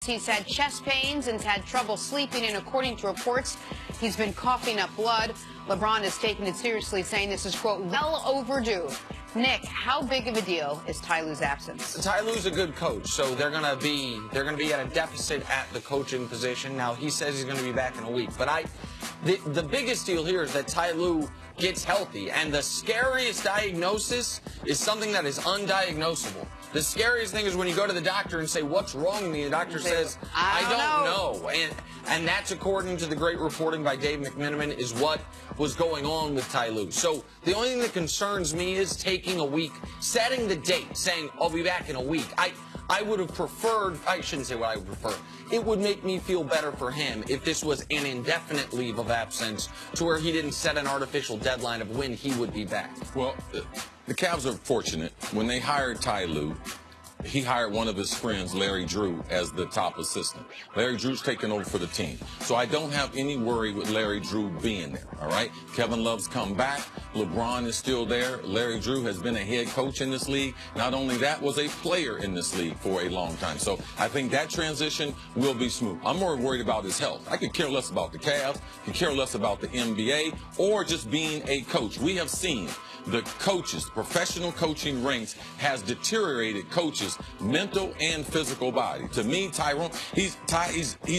He's had chest pains and had trouble sleeping, and according to reports, he's been coughing up blood. LeBron is taking it seriously, saying this is, quote, well overdue. Nick, how big of a deal is Ty Lue's absence? Ty Lue's a good coach, so they're gonna be at a deficit at the coaching position. Now he says he's gonna be back in a week, but the biggest deal here is that Ty Lue gets healthy, and the scariest diagnosis is something that is undiagnosable. The scariest thing is when you go to the doctor and say, what's wrong with me? The doctor says, I don't know. And that's, according to the great reporting by Dave McMenamin, is what was going on with Ty Lue. So the only thing that concerns me is taking a week, setting the date, saying, I'll be back in a week. I would have preferred, I shouldn't say what I would prefer. It would make me feel better for him if this was an indefinite leave of absence to where he didn't set an artificial deadline of when he would be back. Well, the Cavs are fortunate. When they hired Ty Lue, he hired one of his friends, Larry Drew, as the top assistant. Larry Drew's taking over for the team. So I don't have any worry with Larry Drew being there, all right? Kevin Love's come back. LeBron is still there. Larry Drew has been a head coach in this league. Not only that, was a player in this league for a long time. So I think that transition will be smooth. I'm more worried about his health. I could care less about the Cavs, could care less about the NBA, or just being a coach. We have seen the coaches, professional coaching ranks has deteriorated coaches' mental and physical body. To me, Tyrone, he's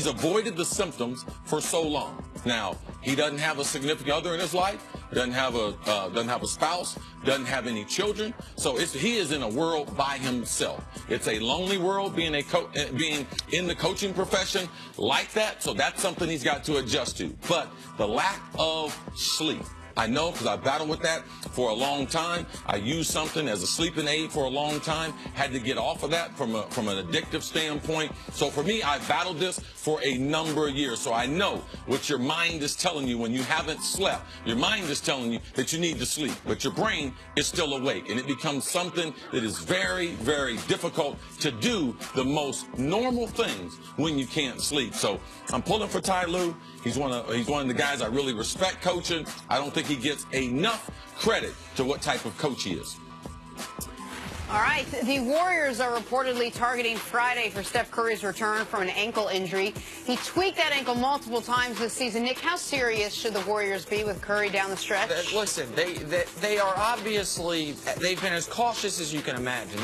avoided the symptoms for so long. Now, he doesn't have a significant other in his life, doesn't have a spouse, doesn't have any children. So he is in a world by himself. It's a lonely world being in the coaching profession like that. So that's something he's got to adjust to. But the lack of sleep, I know because I battled with that for a long time. I used something as a sleeping aid for a long time. Had to get off of that from an addictive standpoint. So for me, I battled this for a number of years. So I know what your mind is telling you when you haven't slept. Your mind is telling you that you need to sleep, but your brain is still awake. And it becomes something that is very, very difficult to do the most normal things when you can't sleep. So I'm pulling for Ty Lue. He's one of the guys I really respect coaching. I don't think he gets enough credit to what type of coach he is. All right, the Warriors are reportedly targeting Friday for Steph Curry's return from an ankle injury. He tweaked that ankle multiple times this season. Nick, how serious should the Warriors be with Curry down the stretch? Listen, they are obviously, they've been as cautious as you can imagine.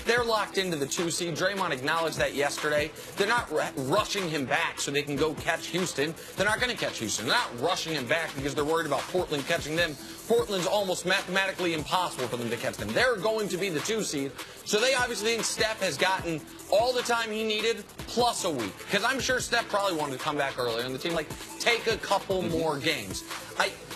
They're locked into the 2 seed. Draymond acknowledged that yesterday. They're not rushing him back so they can go catch Houston. They're not going to catch Houston. They're not rushing him back because they're worried about Portland catching them. Portland's almost mathematically impossible for them to catch them. They're going to be the 2 seed. So they obviously think Steph has gotten all the time he needed plus a week. Because I'm sure Steph probably wanted to come back earlier and the team, take a couple more games.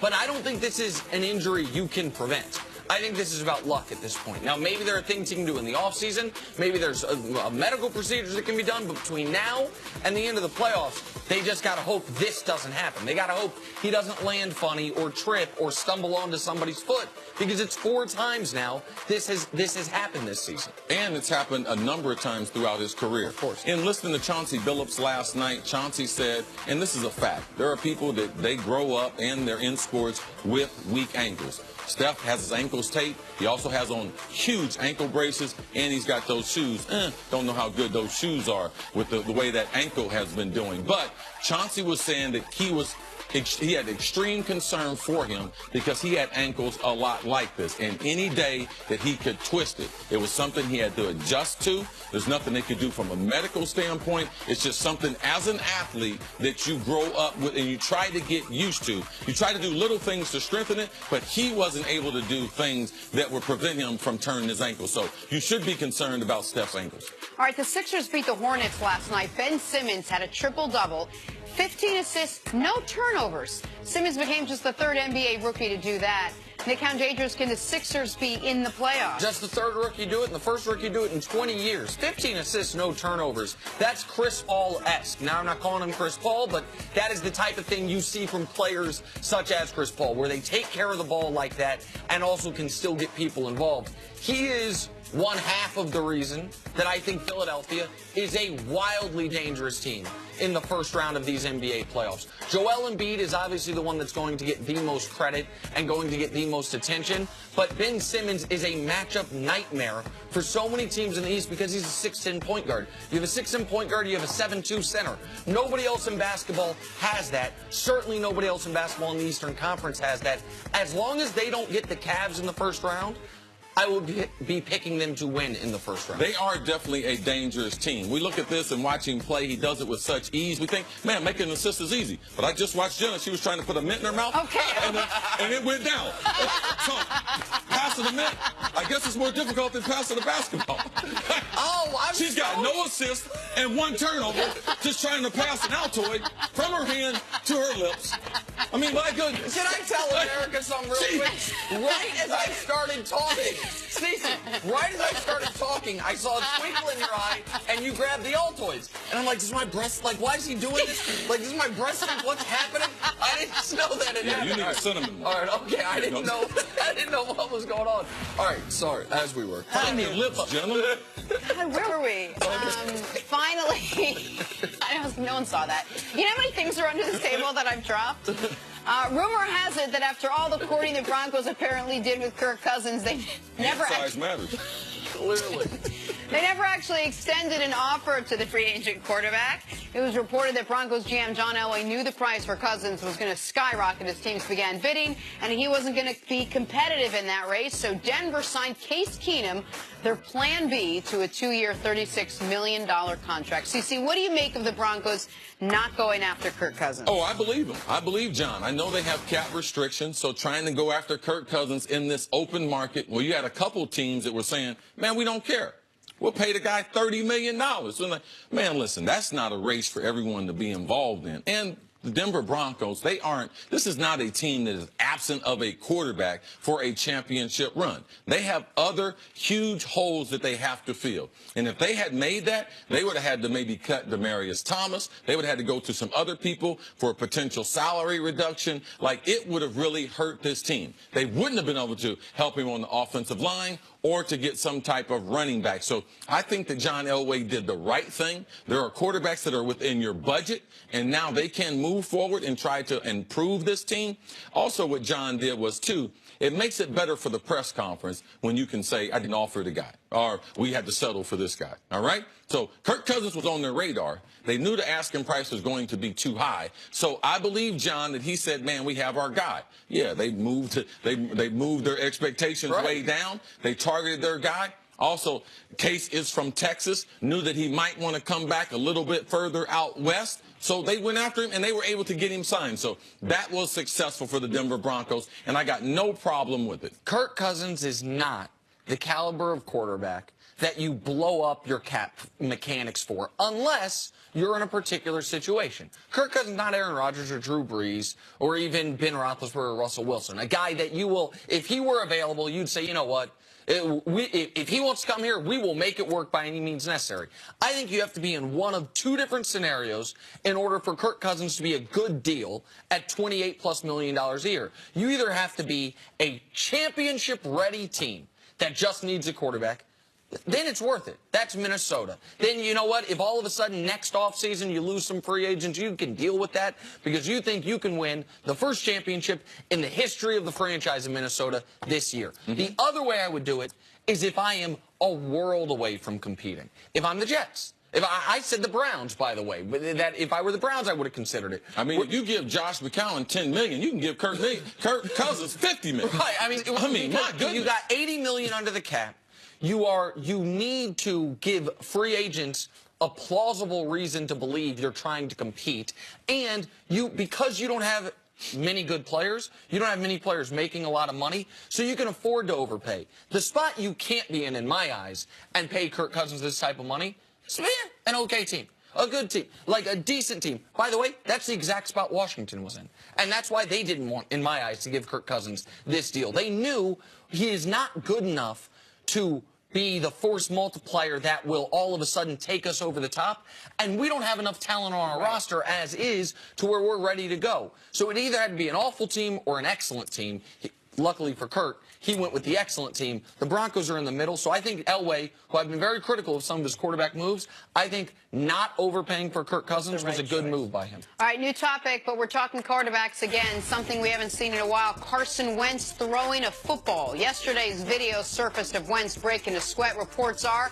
But I don't think this is an injury you can prevent. I think this is about luck at this point. Now, maybe there are things he can do in the offseason. Maybe there's medical procedures that can be done. But between now and the end of the playoffs, they just got to hope this doesn't happen. They got to hope he doesn't land funny or trip or stumble onto somebody's foot, because it's 4 times now this has happened this season. And it's happened a number of times throughout his career. Of course. In listening to Chauncey Billups last night, Chauncey said, and this is a fact, there are people that they grow up and they're in sports with weak ankles. Steph has his ankles taped. He also has on huge ankle braces, and he's got those shoes. Don't know how good those shoes are with the way that ankle has been doing. But Chauncey was saying that he had extreme concern for him because he had ankles a lot like this. And any day that he could twist it, it was something he had to adjust to. There's nothing they could do from a medical standpoint. It's just something as an athlete that you grow up with and you try to get used to. You try to do little things to strengthen it, but he wasn't able to do things that would prevent him from turning his ankle. So you should be concerned about Steph's ankles. All right, the Sixers beat the Hornets last night. Ben Simmons had a triple-double. 15 assists, no turnovers. Simmons became just the 3rd NBA rookie to do that. Nick, how dangerous can the Sixers be in the playoffs? Just the 3rd rookie do it, and the 1st rookie do it in 20 years. 15 assists, no turnovers. That's Chris Paul-esque. Now, I'm not calling him Chris Paul, but that is the type of thing you see from players such as Chris Paul, where they take care of the ball like that and also can still get people involved. He is one half of the reason that I think Philadelphia is a wildly dangerous team in the first round of these NBA playoffs. Joel Embiid is obviously the one that's going to get the most credit and going to get the most attention, but Ben Simmons is a matchup nightmare for so many teams in the East because he's a 6'10" point guard. You have a 6'10" point guard, you have a 7'2" center. Nobody else in basketball has that. Certainly nobody else in basketball in the Eastern Conference has that. As long as they don't get the Cavs in the first round, I will be picking them to win in the first round. They are definitely a dangerous team. We look at this and watch him play. He does it with such ease. We think, man, making an assist is easy. But I just watched Jenna. She was trying to put a mint in her mouth. Okay. And it went down. So, passing a mint, I guess it's more difficult than passing a basketball. She's got no assist and one turnover just trying to pass an Altoid from her hand to her lips. I mean, my goodness. Can I tell America something real quick? Right as I started talking, Stacey, right as I started talking, I saw a twinkle in your eye, and you grabbed the Altoids. And I'm like, is my breast, like, why is he doing this? Like, is my breast, what's happening? I didn't know that it happened. You need a cinnamon. All right, okay, I didn't know what was going on. All right, sorry, as we were. Find your lips, gentlemen. Where were we? Finally, I know no one saw that. You know how many things are under this table that I've dropped? Rumor has it that after all the courting the Broncos apparently did with Kirk Cousins, they never Size matters. Clearly. They never actually extended an offer to the free agent quarterback. It was reported that Broncos GM John Elway knew the price for Cousins was going to skyrocket as teams began bidding, and he wasn't going to be competitive in that race. So Denver signed Case Keenum, their plan B, to a 2-year, $36 million contract. CC, what do you make of the Broncos not going after Kirk Cousins? Oh, I believe him. I believe John. I know they have cap restrictions, so trying to go after Kirk Cousins in this open market, well, you had a couple teams that were saying, man, we don't care. We'll pay the guy $30 million. So like, man, listen, that's not a race for everyone to be involved in. And the Denver Broncos, this is not a team that is absent of a quarterback for a championship run. They have other huge holes that they have to fill. And if they had made that, they would have had to maybe cut Demaryius Thomas. They would have had to go to some other people for a potential salary reduction. Like, it would have really hurt this team. They wouldn't have been able to help him on the offensive line or to get some type of running back. So I think that John Elway did the right thing. There are quarterbacks that are within your budget, and now they can move forward and try to improve this team. Also, what John did was, too, it makes it better for the press conference when you can say, I didn't offer the guy, or we had to settle for this guy, all right? So Kirk Cousins was on their radar. They knew the asking price was going to be too high. So I believe, John, that he said, man, we have our guy. Yeah, they moved their expectations way down. They targeted their guy. Also, Case is from Texas, knew that he might want to come back a little bit further out west. So they went after him, and they were able to get him signed. So that was successful for the Denver Broncos, and I got no problem with it. Kirk Cousins is not the caliber of quarterback that you blow up your cap mechanics for, unless you're in a particular situation. Kirk Cousins, not Aaron Rodgers or Drew Brees or even Ben Roethlisberger or Russell Wilson. A guy that you will, if he were available, you'd say, you know what? If he wants to come here, we will make it work by any means necessary. I think you have to be in one of two different scenarios in order for Kirk Cousins to be a good deal at $28+ million a year. You either have to be a championship-ready team that just needs a quarterback, then it's worth it. That's Minnesota. Then, you know what? If all of a sudden next offseason you lose some free agents, you can deal with that because you think you can win the first championship in the history of the franchise in Minnesota this year. The other way I would do it is if I am a world away from competing. If I'm the Jets. If I said the Browns, by the way, that if I were the Browns, I would have considered it. I mean, if you give Josh McCown $10 million, you can give Kirk Cousins $50 million. Right. I mean, my goodness. You got $80 million under the cap. You need to give free agents a plausible reason to believe you're trying to compete, and because you don't have many good players, you don't have many players making a lot of money, so you can afford to overpay. The spot you can't be in my eyes, and pay Kirk Cousins this type of money, is an okay team. A good team, like a decent team. By the way, that's the exact spot Washington was in. And that's why they didn't want, in my eyes, to give Kirk Cousins this deal. They knew he is not good enough to be the force multiplier that will all of a sudden take us over the top. And we don't have enough talent on our roster as is to where we're ready to go. So it either had to be an awful team or an excellent team. luckily for Kurt, he went with the excellent team. The Broncos are in the middle, so I think Elway, who I've been very critical of some of his quarterback moves, I think not overpaying for Kirk Cousins was a good move by him. All right, new topic, but we're talking quarterbacks again, something we haven't seen in a while. Carson Wentz throwing a football. Yesterday's video surfaced of Wentz breaking a sweat. Reports are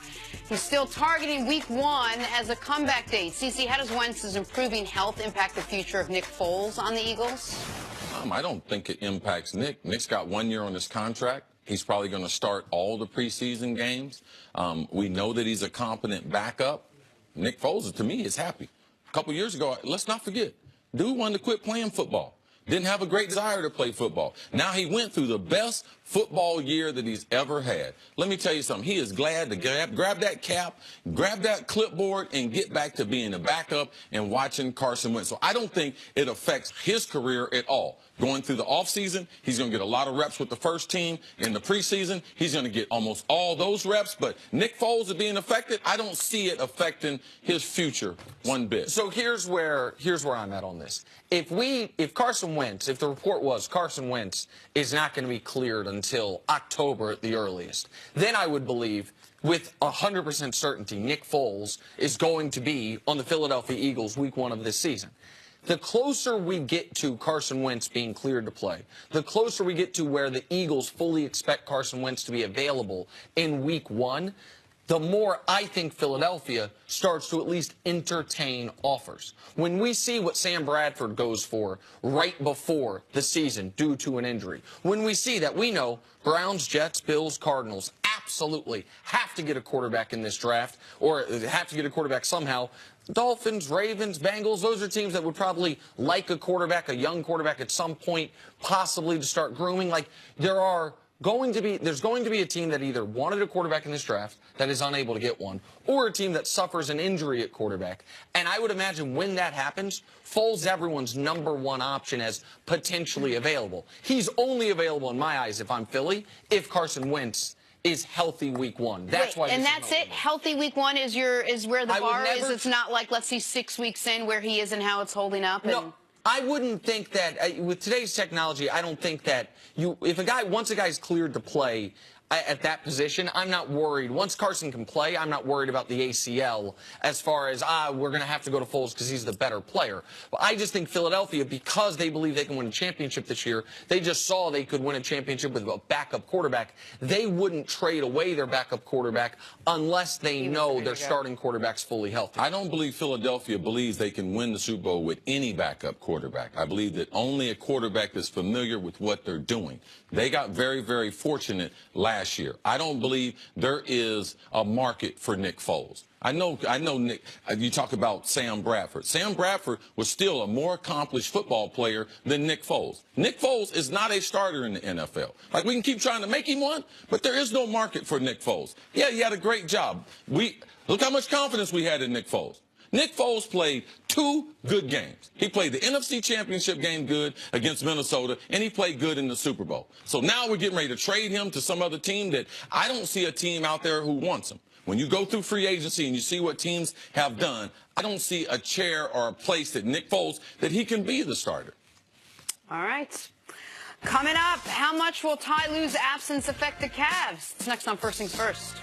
he's still targeting Week 1 as a comeback date. CeCe, how does Wentz's improving health impact the future of Nick Foles on the Eagles? I don't think it impacts Nick. Nick's got 1 year on his contract. He's probably going to start all the preseason games. We know that he's a competent backup. Nick Foles, to me, is happy. A couple years ago, let's not forget, dude wanted to quit playing football. Didn't have a great desire to play football. Now he went through the best football year that he's ever had. Let me tell you something. He is glad to grab that cap, grab that clipboard, and get back to being a backup and watching Carson Wentz. So I don't think it affects his career at all. Going through the offseason, he's going to get a lot of reps with the first team. In the preseason, he's going to get almost all those reps. But Nick Foles is being affected. I don't see it affecting his future one bit. So here's where I'm at on this. If Carson Wentz, if the report was Carson Wentz is not going to be cleared until October at the earliest, then I would believe with 100% certainty Nick Foles is going to be on the Philadelphia Eagles Week 1 of this season. The closer we get to Carson Wentz being cleared to play, the closer we get to where the Eagles fully expect Carson Wentz to be available in Week 1, the more I think Philadelphia starts to at least entertain offers. When we see what Sam Bradford goes for right before the season due to an injury, when we see that, we know Browns, Jets, Bills, Cardinals absolutely have to get a quarterback in this draft, or have to get a quarterback somehow. Dolphins, Ravens, Bengals, those are teams that would probably like a quarterback, a young quarterback at some point, possibly to start grooming. Like, there's going to be a team that either wanted a quarterback in this draft that is unable to get one, or a team that suffers an injury at quarterback. And I would imagine when that happens, Foles is everyone's #1 option as potentially available. He's only available in my eyes, if I'm Philly, if Carson Wentz is healthy Week 1. That's why. And that's it. Healthy Week 1 is where the bar is. It's not like, let's see 6 weeks in where he is and how it's holding up. No, I wouldn't think that with today's technology. I don't think that once a guy's cleared to play at that position, I'm not worried. Once Carson can play, I'm not worried about the ACL as far as, we're going to have to go to Foles because he's the better player. But I just think Philadelphia, because they believe they can win a championship this year, they just saw they could win a championship with a backup quarterback. They wouldn't trade away their backup quarterback unless they know their starting quarterback's fully healthy. I don't believe Philadelphia believes they can win the Super Bowl with any backup quarterback. I believe that only a quarterback that's familiar with what they're doing. They got very, very fortunate last year. I don't believe there is a market for Nick Foles. I know, Nick, you talk about Sam Bradford. Sam Bradford was still a more accomplished football player than Nick Foles. Nick Foles is not a starter in the NFL. Like, we can keep trying to make him one, but there is no market for Nick Foles. Yeah, he had a great job. Look how much confidence we had in Nick Foles. Nick Foles played 2 good games. He played the NFC Championship game good against Minnesota, and he played good in the Super Bowl. So now we're getting ready to trade him to some other team that I don't see a team out there who wants him. When you go through free agency and you see what teams have done, I don't see a chair or a place that Nick Foles, that he can be the starter. All right. Coming up, how much will Ty Lue's absence affect the Cavs? It's next on First Things First.